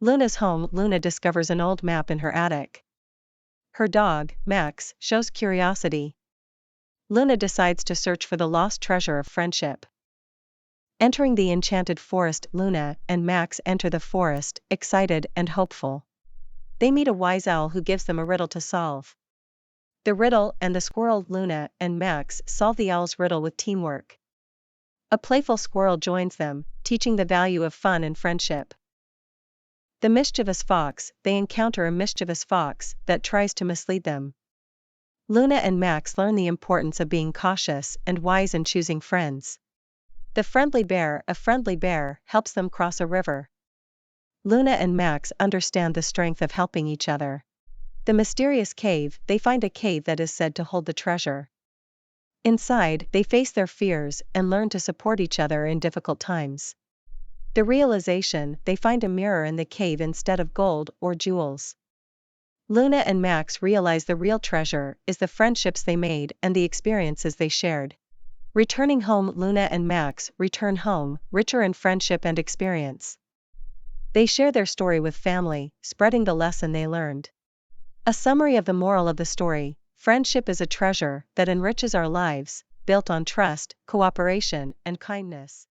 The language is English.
Luna's home. Luna discovers an old map in her attic. Her dog, Max, shows curiosity. Luna decides to search for the lost treasure of friendship. Entering the enchanted forest, Luna and Max enter the forest, excited and hopeful. They meet a wise owl who gives them a riddle to solve. The riddle and the squirrel. Luna and Max solve the owl's riddle with teamwork. A playful squirrel joins them, teaching the value of fun and friendship. The mischievous fox. They encounter a mischievous fox that tries to mislead them. Luna and Max learn the importance of being cautious and wise in choosing friends. The friendly bear. A friendly bear helps them cross a river. Luna and Max understand the strength of helping each other. The mysterious cave. They find a cave that is said to hold the treasure. Inside, they face their fears and learn to support each other in difficult times. The realization. They find a mirror in the cave instead of gold or jewels. Luna and Max realize the real treasure is the friendships they made and the experiences they shared. Returning home. Luna and Max return home, richer in friendship and experience. They share their story with family, spreading the lesson they learned. A summary of the moral of the story: friendship is a treasure that enriches our lives, built on trust, cooperation, and kindness.